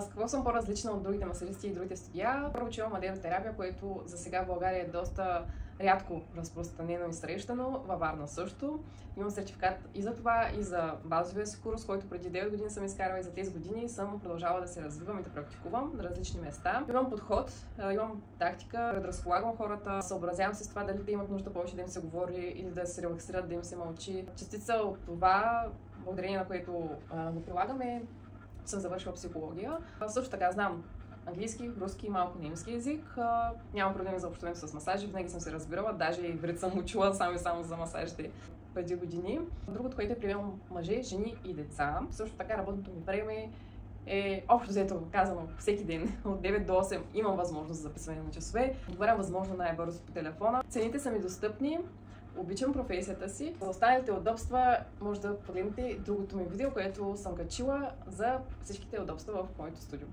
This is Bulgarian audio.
С какво съм по-различна от другите масажисти и другите студия? Първо, че имам мадеротерапия, което за сега в България е доста рядко разпространено и срещано. Във Варна също. Имам сертификат и за това, и за базовия си курс, който преди 9 години съм изкарала, и за тези години съм продължавала да се развивам и да практикувам на различни места. Имам подход, имам тактика, предразполагам хората, съобразявам се с това дали да имат нужда повече да им се говори или да се релаксират, да им се мълчи. Частица от това, благодарение на което го прилагаме, съм завършила психология. Също така знам английски, руски и малко немски език. Нямам проблеми за общуването с масажи, винаги съм се разбирала, даже и иврит съм учила само за масажите преди години. Другото, което е приемам мъже, жени и деца. Също така работното ми време е общо взето казано всеки ден от 9 до 8 имам възможност за записване на часове. Отговарям възможно най-бързо по телефона. Цените са ми достъпни. Обичам професията си. За останалите удобства може да погледнете другото ми видео, което съм качила за всичките удобства в моето студио.